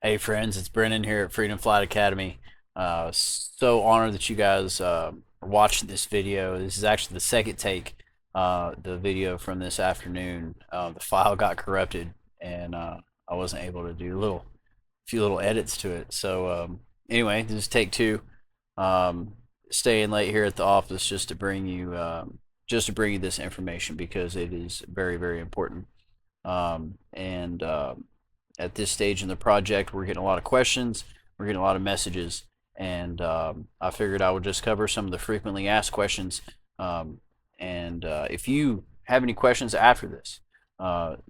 Hey friends, it's Brennan here at Freedom Flight Academy. So honored that you guys are watching this video. This is actually the second take, the video from this afternoon. The file got corrupted, and I wasn't able to do few little edits to it. So anyway, this is take two. Um, Staying late here at the office just to bring you this information because it is very important. And At this stage in the project, we're getting a lot of questions, we're getting a lot of messages, and I figured I would just cover some of the frequently asked questions. If you have any questions after this,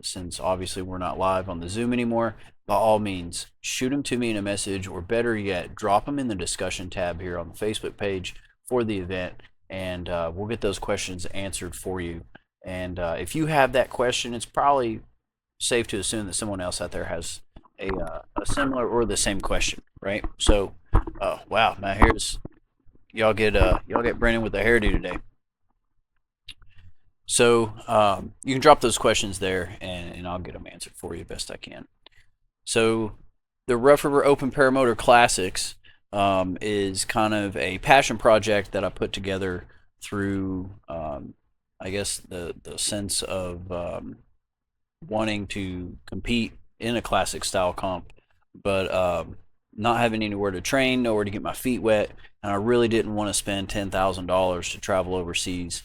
since obviously we're not live on the Zoom anymore, by all means, shoot them to me in a message, or better yet, drop them in the discussion tab here on the Facebook page for the event, and we'll get those questions answered for you. And if you have that question, it's probably safe to assume that someone else out there has a similar or the same question, right? So, oh wow, now here's y'all get Brennan with the hairdo today. So you can drop those questions there, and I'll get them answered for you best I can. So the Rough River Open Paramotor Classics is kind of a passion project that I put together through, I guess, the sense of wanting to compete in a classic style comp, but not having anywhere to train, nowhere to get my feet wet, and I really didn't want to spend $10,000 to travel overseas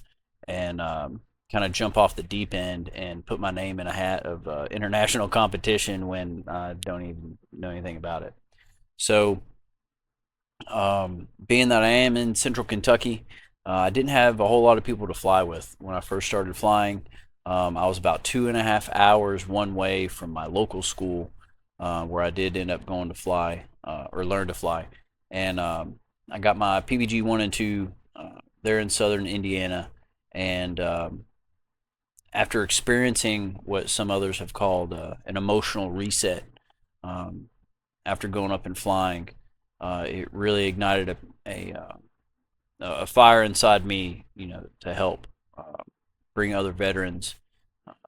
and kind of jump off the deep end and put my name in a hat of international competition when I don't even know anything about it. So, being that I am in Central Kentucky, I didn't have a whole lot of people to fly with when I first started flying. I was about 2.5 hours one way from my local school, where I did end up going to fly or learn to fly. And I got my PBG 1 and 2 there in southern Indiana. And after experiencing what some others have called an emotional reset, um, after going up and flying, it really ignited a fire inside me, to help bring other veterans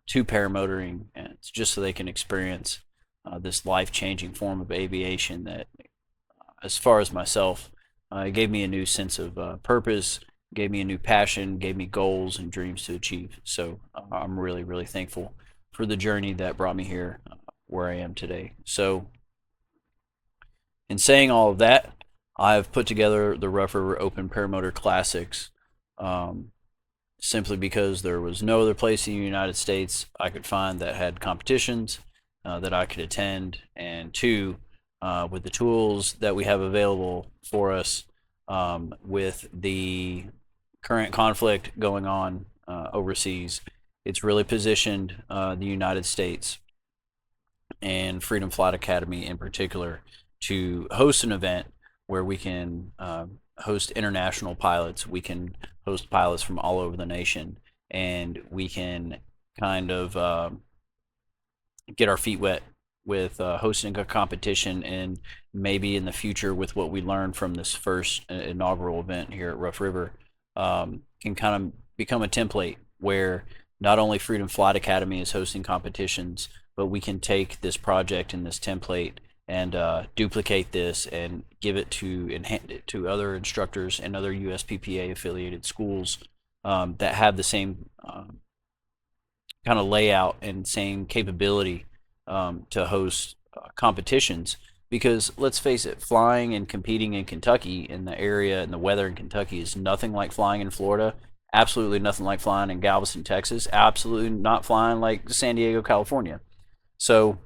to paramotoring, and it's just so they can experience this life-changing form of aviation that, as far as myself, it gave me a new sense of purpose, gave me a new passion, gave me goals and dreams to achieve. So I'm really thankful for the journey that brought me here, where I am today. So, in saying all of that, I've put together the Rough River Open Paramotor Classics, um, simply because there was no other place in the United States I could find that had competitions that I could attend, and two, with the tools that we have available for us, with the current conflict going on overseas, it's really positioned the United States and Freedom Flight Academy in particular to host an event where we can host international pilots. We can host pilots from all over the nation, and we can kind of get our feet wet with hosting a competition, and maybe in the future, with what we learned from this first inaugural event here at Rough River, can kind of become a template where not only Freedom Flight Academy is hosting competitions, but we can take this project and this template and duplicate this and give it to and hand it to other instructors and other USPPA affiliated schools that have the same kind of layout and same capability to host competitions. Because let's face it, flying and competing in Kentucky, in the area and the weather in Kentucky, is nothing like flying in Florida. Absolutely nothing like flying in Galveston, Texas. Absolutely not flying like San Diego, California. So,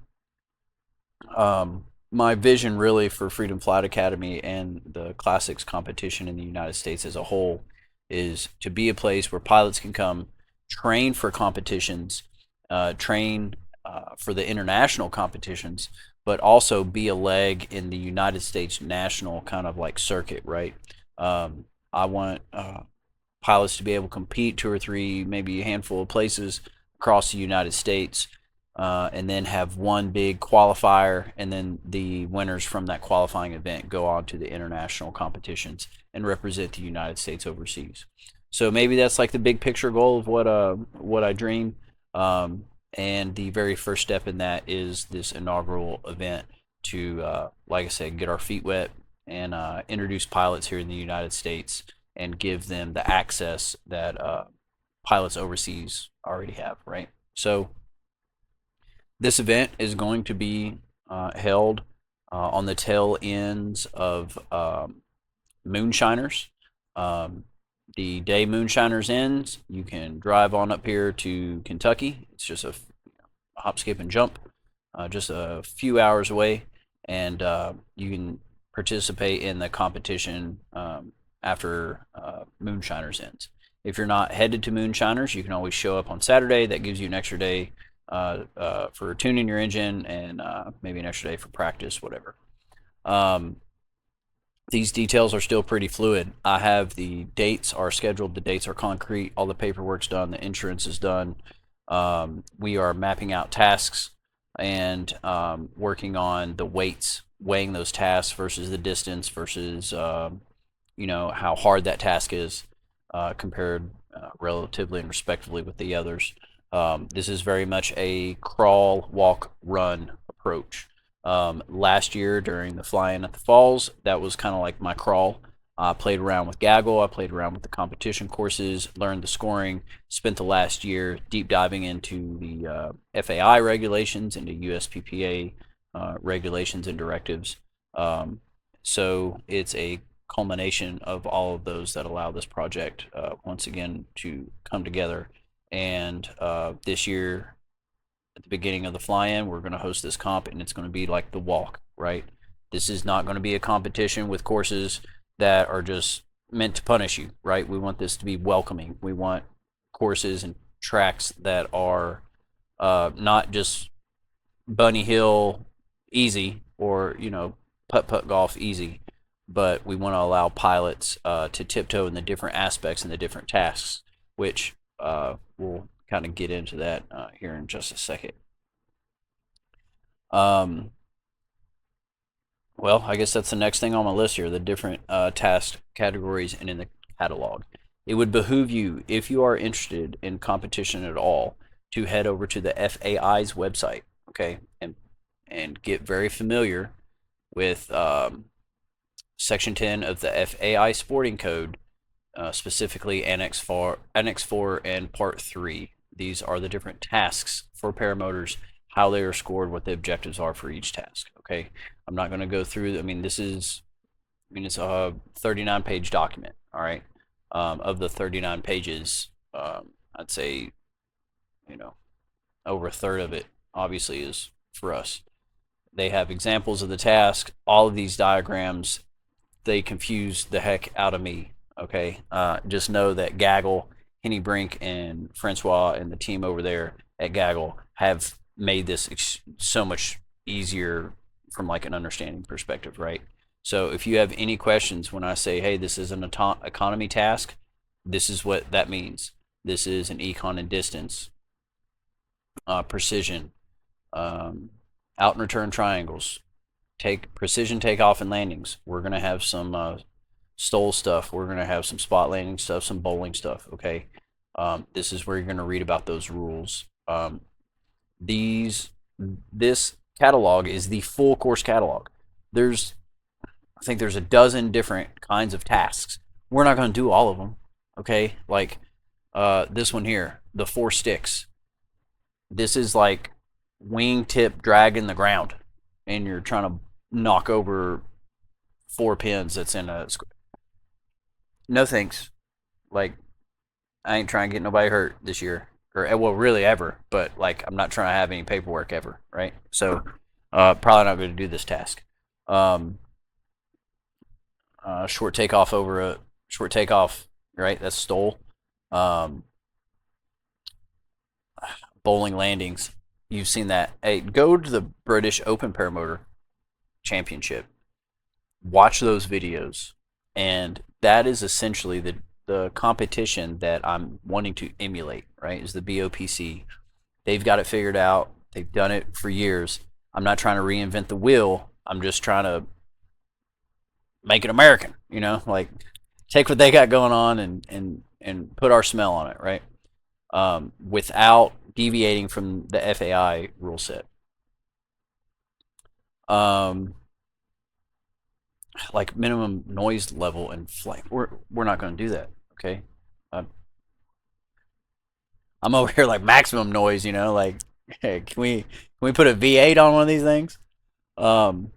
my vision really for Freedom Flight Academy and the classics competition in the United States as a whole is to be a place where pilots can come train for competitions, train for the international competitions, but also be a leg in the United States national kind of like circuit, right? I want pilots to be able to compete two or three, maybe a handful of places across the United States, and then have one big qualifier, and then the winners from that qualifying event go on to the international competitions and represent the United States overseas. So maybe that's like the big picture goal of what I dream. And the very first step in that is this inaugural event to like I said, get our feet wet and introduce pilots here in the United States and give them the access that pilots overseas already have, right? So this event is going to be held on the tail ends of Moonshiners. The day Moonshiners ends, you can drive on up here to Kentucky. It's just a hop, skip, and jump, just a few hours away, and you can participate in the competition after Moonshiners ends. If you're not headed to Moonshiners, you can always show up on Saturday. That gives you an extra day for tuning your engine and maybe an extra day for practice, whatever. These details are still pretty fluid. I have the dates are scheduled, the dates are concrete, all the paperwork's done, the insurance is done. We are mapping out tasks and working on the weights, weighing those tasks versus the distance versus how hard that task is compared relatively and respectively with the others. This is very much a crawl, walk, run approach. Last year during the fly-in at the falls, that was kind of like my crawl. I played around with Gaggle, I played around with the competition courses, learned the scoring, spent the last year deep diving into the FAI regulations, into USPPA regulations and directives. So it's a culmination of all of those that allow this project once again to come together. And this year, at the beginning of the fly-in, we're going to host this comp, and it's going to be like the walk, right? This is not going to be a competition with courses that are just meant to punish you, right? We want this to be welcoming. We want courses and tracks that are not just bunny hill easy or putt golf easy, but we want to allow pilots to tiptoe in the different aspects and the different tasks, which we'll kind of get into that here in just a second. Well, I guess that's the next thing on my list here, the different task categories and in the catalog. It would behoove you, if you are interested in competition at all, to head over to the FAI's website, okay, and get very familiar with Section 10 of the FAI Sporting Code, specifically Annex 4 and Part 3. These are the different tasks for paramotors, how they are scored, what the objectives are for each task. Okay, I'm not going to go through. It's a 39-page document. All right, of the 39 pages, I'd say, over a third of it obviously is for us. They have examples of the task. All of these diagrams, they confuse the heck out of me. Okay, just know that Gaggle, Henny Brink, and Francois and the team over there at Gaggle have made this so much easier from like an understanding perspective, right? So if you have any questions when I say, hey, this is an economy task, this is what that means. This is an econ and distance, precision, out and return triangles, precision takeoff and landings. We're gonna have some stole stuff. We're gonna have some spot landing stuff, some bowling stuff. Okay, this is where you're gonna read about those rules. This catalog is the full course catalog. I think there's a dozen different kinds of tasks. We're not going to do all of them. Okay, like this one here, the 4 sticks. This is like wingtip dragging the ground, and you're trying to knock over 4 pins that's in a square. No thanks. Like, I ain't trying to get nobody hurt this year, or well, really ever. But like, I'm not trying to have any paperwork ever, right? So, probably not going to do this task. Short takeoff right? That's stole. Bowling landings. You've seen that. Hey, go to the British Open Paramotor Championship. Watch those videos, and that is essentially the competition that I'm wanting to emulate, right? Is the BOPC. They've got it figured out. They've done it for years. I'm not trying to reinvent the wheel. I'm just trying to make it American, like take what they got going on and put our smell on it, right? Without deviating from the FAI rule set. like minimum noise level and flight. We're not going to do that. Okay. Uh, I'm over here like maximum noise. Like, hey, can we put a V8 on one of these things? Um,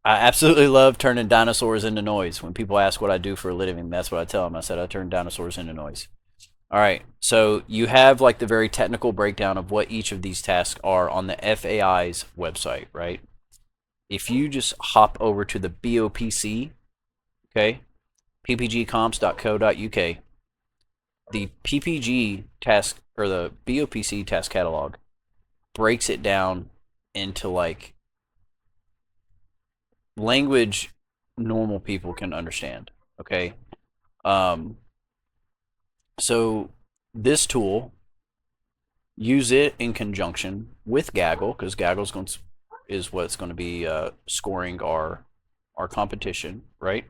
I absolutely love turning dinosaurs into noise. When people ask what I do for a living, that's what I tell them. I said I turn dinosaurs into noise. All right, so you have like the very technical breakdown of what each of these tasks are on the FAI's website, right? If you just hop over to the BOPC, okay, ppgcomps.co.uk, the PPG task or the BOPC task catalog breaks it down into like language normal people can understand, okay? Um, so this tool, use it in conjunction with Gaggle, because Gaggle's is what's going to be scoring our competition, right?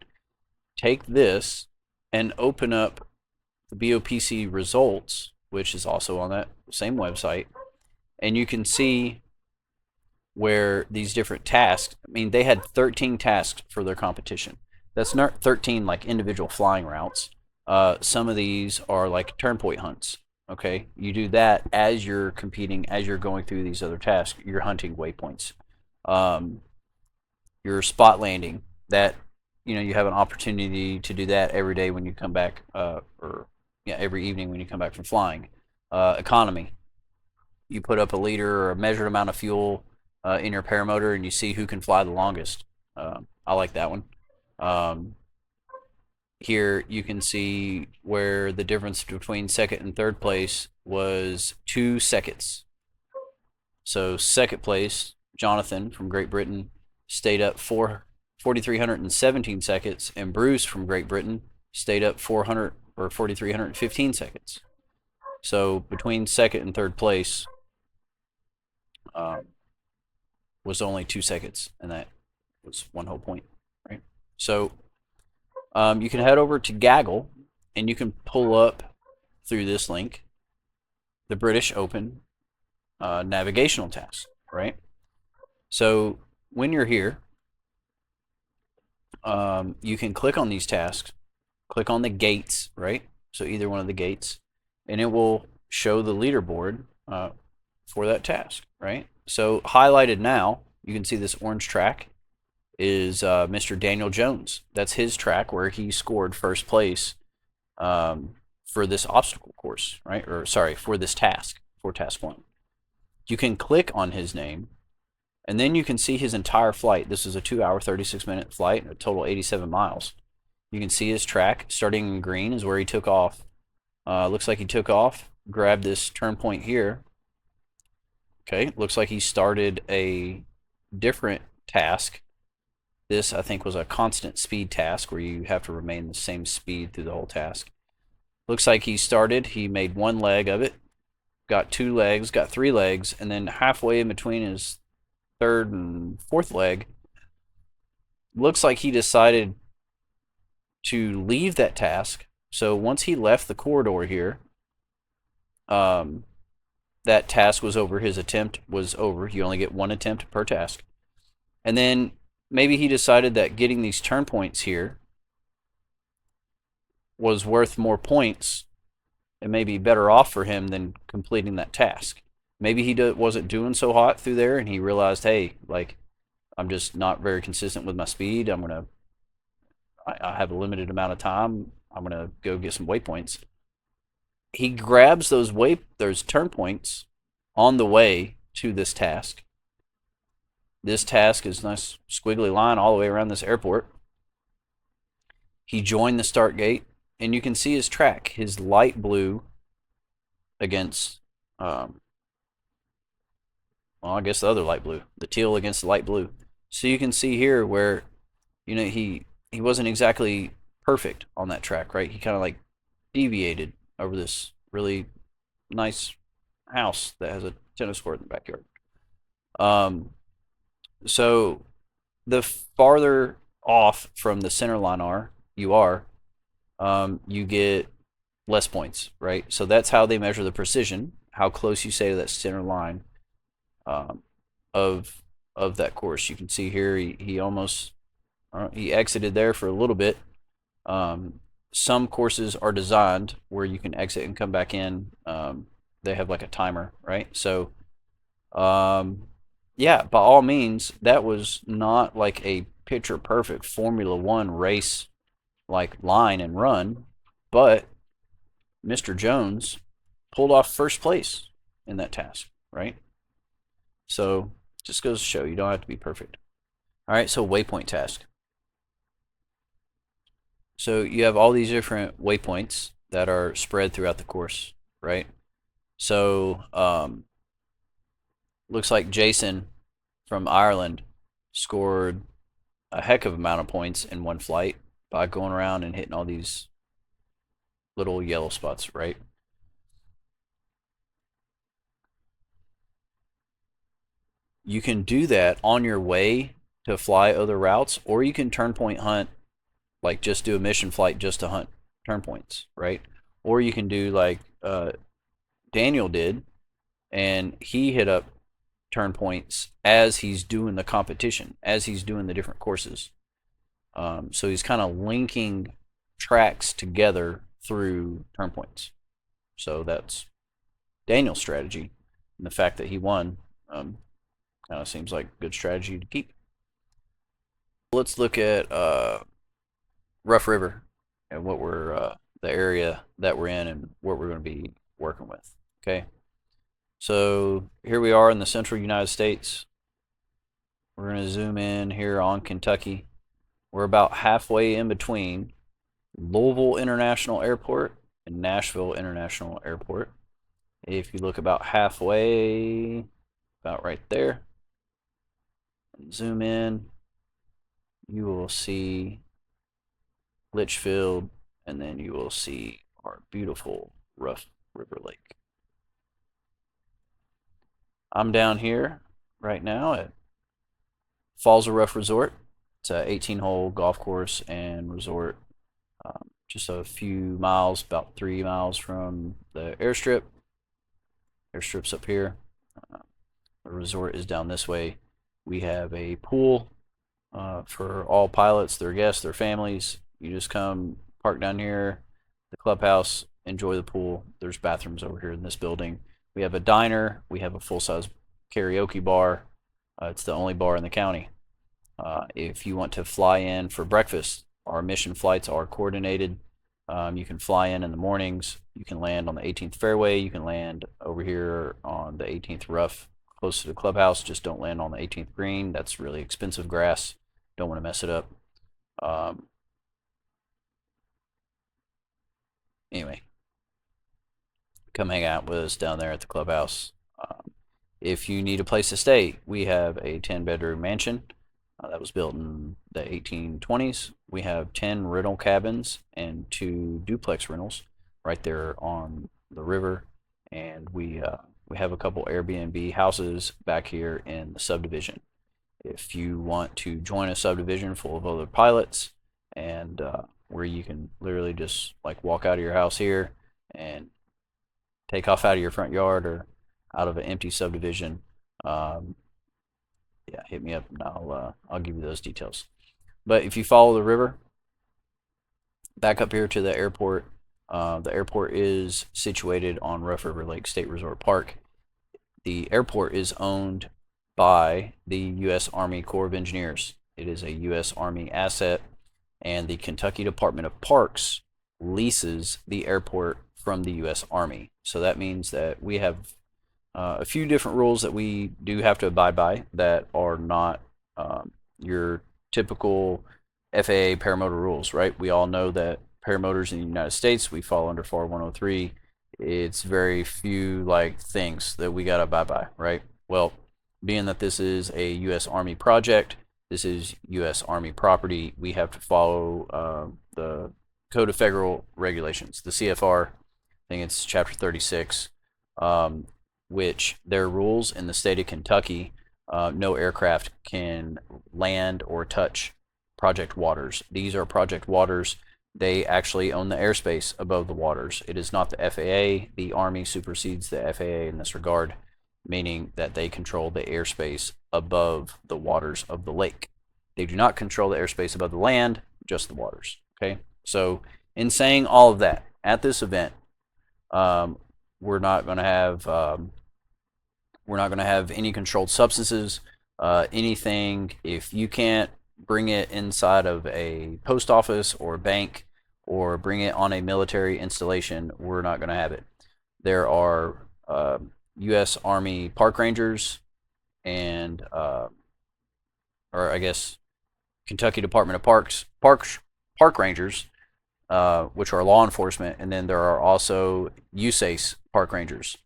Take this and open up the BOPC results, which is also on that same website, and you can see where these different tasks, I mean, they had 13 tasks for their competition. That's not 13 like individual flying routes. Some of these are like turn point hunts. Okay, you do that as you're competing, as you're going through these other tasks. You're hunting waypoints. Your spot landing, that you have an opportunity to do that every day when you come back, or yeah, every evening when you come back from flying. Economy, you put up a liter or a measured amount of fuel in your paramotor, and you see who can fly the longest. I like that one. Here you can see where the difference between second and third place was 2 seconds. So second place, Jonathan from Great Britain, stayed up 4,317 seconds, and Bruce from Great Britain stayed up 4,315 seconds. So between second and third place was only 2 seconds, and that was one whole point, right? So you can head over to Gaggle, and you can pull up through this link the British Open navigational task, right? So when you're here, you can click on these tasks, click on the gates, right? So either one of the gates, and it will show the leaderboard for that task, right? So highlighted now, you can see this orange track is Mr. Daniel Jones. That's his track where he scored first place for this obstacle course, right? Or sorry, for this task, for task 1. You can click on his name, and then you can see his entire flight. This is a 2-hour, 36-minute flight, a total 87 miles. You can see his track. Starting in green is where he took off. Looks like he took off, grabbed this turn point here. Okay, looks like he started a different task. This, I think, was a constant speed task where you have to remain the same speed through the whole task. Looks like he made 1 leg of it, got 2 legs, got 3 legs, and then halfway in between his 3rd and 4th leg, looks like he decided to leave that task. So once he left the corridor here, that task was over. His attempt was over. You only get 1 attempt per task. And then maybe he decided that getting these turn points here was worth more points and maybe better off for him than completing that task. Maybe he wasn't doing so hot through there, and he realized, hey, like, I'm just not very consistent with my speed. I have a limited amount of time. I'm gonna go get some waypoints. He grabs those turn points on the way to this task. This task is a nice squiggly line all the way around this airport. He joined the start gate, and you can see his track, his light blue against, well, I guess the other light blue, the teal against the light blue. So you can see here where, he wasn't exactly perfect on that track, right? He kind of like deviated over this really nice house that has a tennis court in the backyard. So the farther off from the center line you are, you get less points, right? So that's how they measure the precision, how close you stay to that center line of of that course. You can see here he almost he exited there for a little bit. Some courses are designed where you can exit and come back in. They have like a timer, right? So yeah, by all means, that was not like a picture perfect Formula One race like line and run, but Mr. Jones pulled off first place in that task, right? So just goes to show you don't have to be perfect. All right, so waypoint task. So you have all these different waypoints that are spread throughout the course, right? So looks like Jason from Ireland scored a heck of amount of points in one flight by going around and hitting all these little yellow spots, right? You can do that on your way to fly other routes, or you can turn point hunt, like just do a mission flight just to hunt turn points, right? Or you can do like Daniel did, and he hit up turn points as he's doing the competition, as he's doing the different courses. So he's kind of linking tracks together through turn points. So that's Daniel's strategy, and the fact that he won kind of seems like a good strategy to keep. Let's look at Rough River and what we're the area that we're in and what we're going to be working with. Okay, so here we are in the central United States. We're going to zoom in here on Kentucky. We're about halfway in between Louisville International Airport and Nashville International Airport. If you look about halfway, about right there, and zoom in, you will see Litchfield, and then you will see our beautiful Rough River Lake. I'm down here right now at Falls of Rough Resort. It's a 18-hole golf course and resort, just a few miles, about 3 miles from the airstrip. Airstrip's up here. The resort is down this way. We have a pool for all pilots, their guests, their families. You just come park down here, the clubhouse, enjoy the pool. There's bathrooms over here in this building. We have a diner. We have a full-size karaoke bar. It's the only bar in the county. If you want to fly in for breakfast, our mission flights are coordinated. You can fly in the mornings. You can land on the 18th fairway. You can land over here on the 18th rough, close to the clubhouse. Just don't land on the 18th green. That's really expensive grass. Don't want to mess it up. Anyway, come hang out with us down there at the clubhouse. If you need a place to stay, we have a 10-bedroom mansion that was built in the 1820s. We have 10 rental cabins and 2 duplex rentals right there on the river, and we have a couple Airbnb houses back here in the subdivision. If you want to join a subdivision full of other pilots, and where you can literally just like walk out of your house here and take off out of your front yard or out of an empty subdivision, yeah, hit me up and I'll give you those details. But if you follow the river back up here to the airport is situated on Rough River Lake State Resort Park. The airport is owned by the U.S. Army Corps of Engineers. It is a U.S. Army asset, and the Kentucky Department of Parks leases the airport from the U.S. Army. So that means that we have a few different rules that we do have to abide by that are not your typical FAA paramotor rules, right? We all know that paramotors in the United States, we fall under FAR 103. It's very few like things that we got to abide by, right? Well, being that this is a U.S. Army project, this is U.S. Army property, we have to follow the Code of Federal Regulations, the CFR. I think it's Chapter 36, which their rules in the state of Kentucky, no aircraft can land or touch project waters. These are project waters. They actually own the airspace above the waters. It is not the FAA. The Army supersedes the FAA in this regard. meaning that they control the airspace above the waters of the lake. They do not control the airspace above the land, just the waters. Okay, so in saying all of that, at this event, we're not going to have any controlled substances, anything. If you can't bring it inside of a post office or a bank or bring it on a military installation, we're not going to have it. There are U.S. Army park rangers and, or I guess, Kentucky Department of park rangers, which are law enforcement, and then there are also USACE park rangers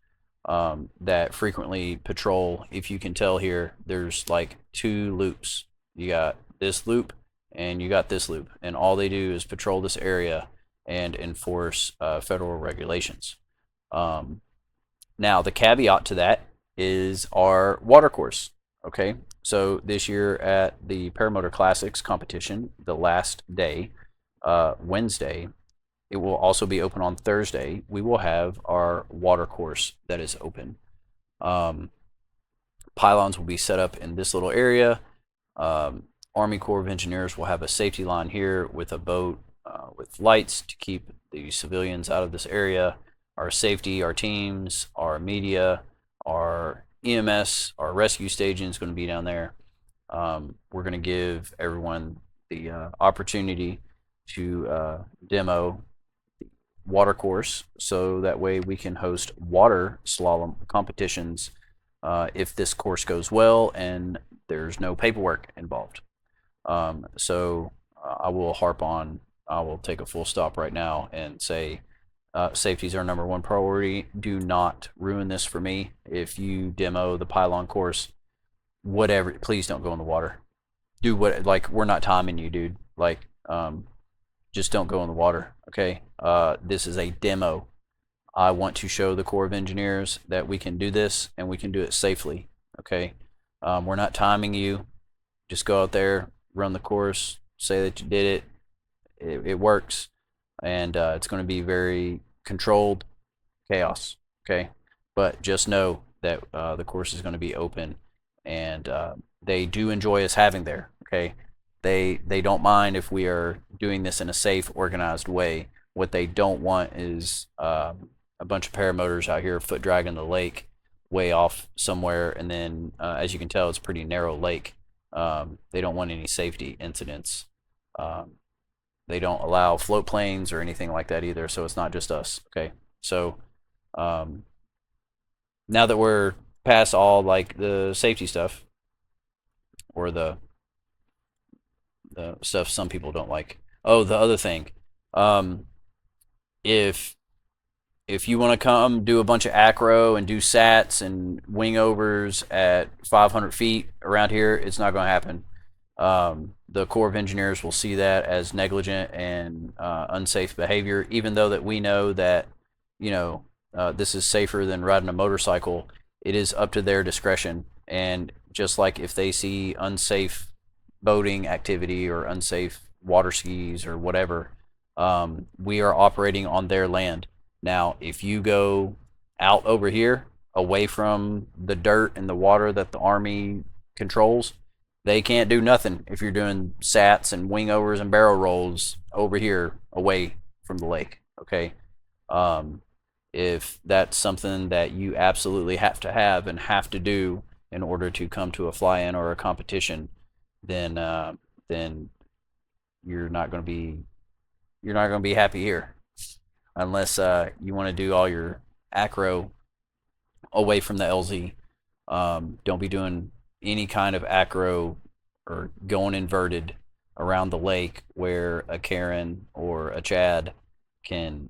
that frequently patrol. If you can tell here, there's like two loops. You got this loop and you got this loop, and all they do is patrol this area and enforce federal regulations. Now, the caveat to that is our water course. Okay, so this year at the Paramotor Classics competition, the last day, Wednesday, it will also be open on Thursday. We will have our water course that is open. Pylons will be set up in this little area. Army Corps of Engineers will have a safety line here with a boat with lights to keep the civilians out of this area. Our safety, our teams, our media, our EMS, our rescue station is going to be down there. We're going to give everyone the opportunity to demo the water course, so that way we can host water slalom competitions if this course goes well and there's no paperwork involved. So I will take a full stop right now and say safety is our number one priority. Do not ruin this for me. If you demo the pylon course, whatever, please don't go in the water. Do what, like, we're not timing you, dude. Like, just don't go in the water, okay? This is a demo. I want to show the Corps of Engineers that we can do this and we can do it safely, okay? We're not timing you. Just go out there, run the course, say that you did it. It works, and it's going to be very controlled chaos, okay? But just know that the course is going to be open, and they do enjoy us having there, okay? They don't mind if we are doing this in a safe, organized way. What they don't want is a bunch of paramotors out here foot dragging the lake way off somewhere, and then as you can tell, it's a pretty narrow lake. They don't want any safety incidents. They don't allow float planes or anything like that either, so it's not just us, okay? So now that we're past all like the safety stuff, or the stuff some people don't like. Oh, the other thing, if you want to come do a bunch of acro and do sats and wing overs at 500 feet around here, it's not going to happen. The Corps of Engineers will see that as negligent and unsafe behavior, even though that we know that, you know, this is safer than riding a motorcycle. It is up to their discretion, and just like if they see unsafe boating activity or unsafe water skis or whatever, we are operating on their land. Now, if you go out over here, away from the dirt and the water that the Army controls, they can't do nothing if you're doing sats and wing overs and barrel rolls over here away from the lake, okay? If that's something that you absolutely have to have and have to do in order to come to a fly-in or a competition, then you're not going to be happy here, unless you want to do all your acro away from the LZ. Don't be doing any kind of acro or going inverted around the lake where a Karen or a Chad can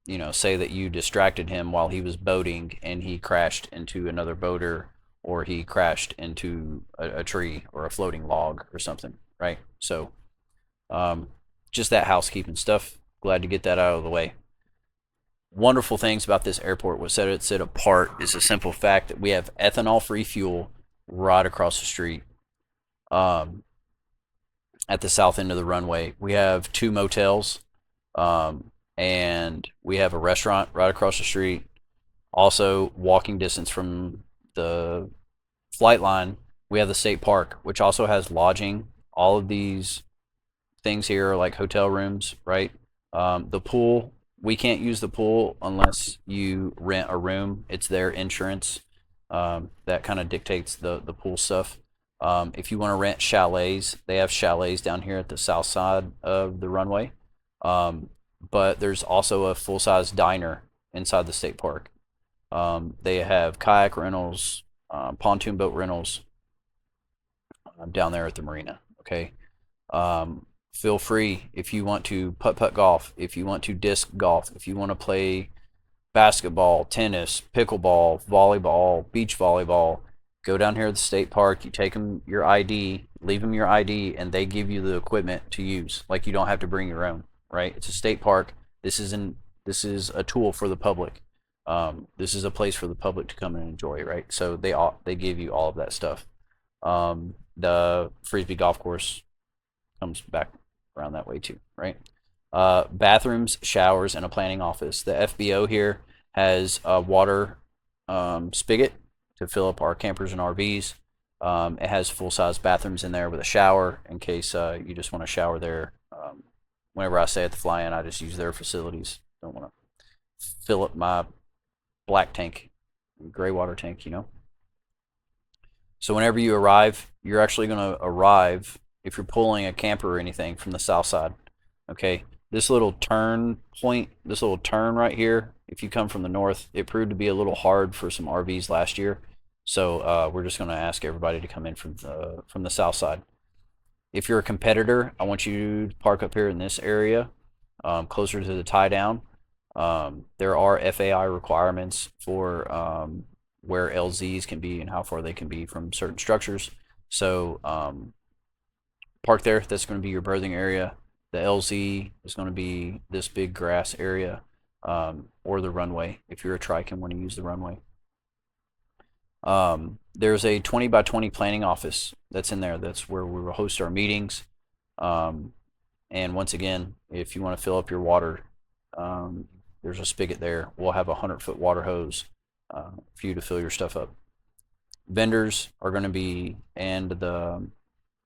you know, say that you distracted him while he was boating and he crashed into another boater, or he crashed into a tree or a floating log or something, right? So just that housekeeping stuff. Glad to get that out of the way. Wonderful things about this airport, what set it apart is the simple fact that we have ethanol-free fuel right across the street. At the south end of the runway, we have 2 motels, and we have a restaurant right across the street. Also, walking distance from the flight line, we have the state park, which also has lodging. All of these things here are like hotel rooms, right? The pool, we can't use the pool unless you rent a room. It's their insurance that kind of dictates the pool stuff. If you want to rent chalets, they have chalets down here at the south side of the runway. But there's also a full-size diner inside the state park. They have kayak rentals, pontoon boat rentals down there at the marina. Okay. Feel free if you want to putt golf, if you want to disc golf, if you want to play basketball, tennis, pickleball, volleyball, beach volleyball. Go down here at the state park. You take them your ID, leave them your ID, and they give you the equipment to use. Like, you don't have to bring your own, right? It's a state park. This is a tool for the public. This is a place for the public to come and enjoy, right? So they give you all of that stuff. The Frisbee golf course comes back around that way too, right? Bathrooms, showers, and a planning office. The FBO here has a water spigot to fill up our campers and RVs. It has full-size bathrooms in there with a shower in case you just want to shower there. Whenever I stay at the fly-in, I just use their facilities. Don't want to fill up my black tank, gray water tank, you know. So whenever you arrive, you're actually going to arrive, if you're pulling a camper or anything, from the south side. Okay, this little turn point, this little turn right here, if you come from the north, it proved to be a little hard for some RVs last year. So we're just going to ask everybody to come in from the south side. If you're a competitor, I want you to park up here in this area, closer to the tie down. There are FAI requirements for where LZs can be and how far they can be from certain structures. So park there. That's going to be your berthing area. The LZ is going to be this big grass area, or the runway if you're a trike and want to use the runway. There's a 20 by 20 planning office that's in there. That's where we will host our meetings. And once again, if you want to fill up your water, there's a spigot there. We'll have a 100-foot water hose for you to fill your stuff up. Vendors are going to be, and the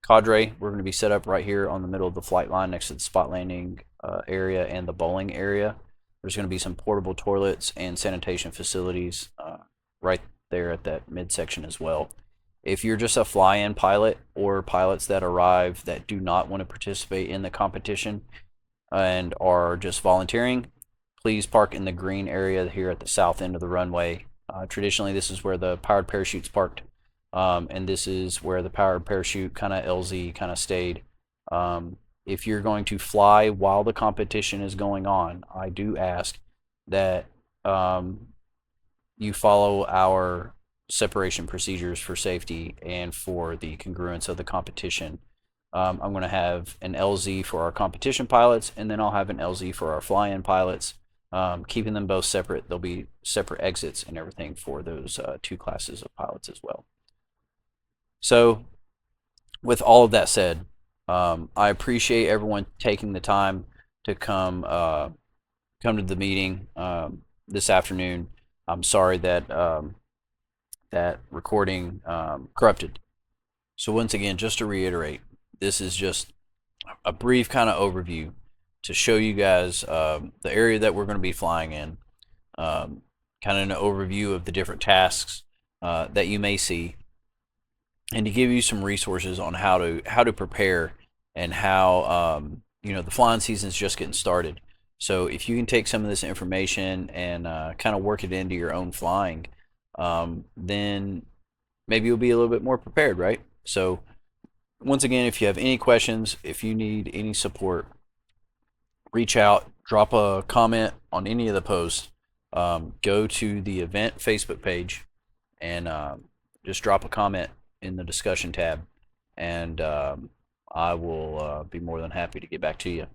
cadre, we're going to be set up right here on the middle of the flight line next to the spot landing area and the bowling area. There's going to be some portable toilets and sanitation facilities right there at that midsection as well. If you're just a fly-in pilot or pilots that arrive that do not want to participate in the competition and are just volunteering, please park in the green area here at the south end of the runway. Traditionally, this is where the powered parachute's parked, and this is where the powered parachute kind of LZ kind of stayed. If you're going to fly while the competition is going on, I do ask that you follow our separation procedures for safety and for the congruence of the competition. I'm going to have an LZ for our competition pilots, and then I'll have an LZ for our fly-in pilots, keeping them both separate. There'll be separate exits and everything for those two classes of pilots as well. So with all of that said, I appreciate everyone taking the time to come to the meeting this afternoon. I'm sorry that that recording corrupted. So once again, just to reiterate, this is just a brief kind of overview to show you guys the area that we're going to be flying in, kind of an overview of the different tasks that you may see, and to give you some resources on how to prepare and how you know, the flying season is just getting started. So if you can take some of this information and kind of work it into your own flying, then maybe you'll be a little bit more prepared, right? So once again, if you have any questions, if you need any support, reach out, drop a comment on any of the posts, go to the event Facebook page and just drop a comment in the discussion tab, and I will be more than happy to get back to you.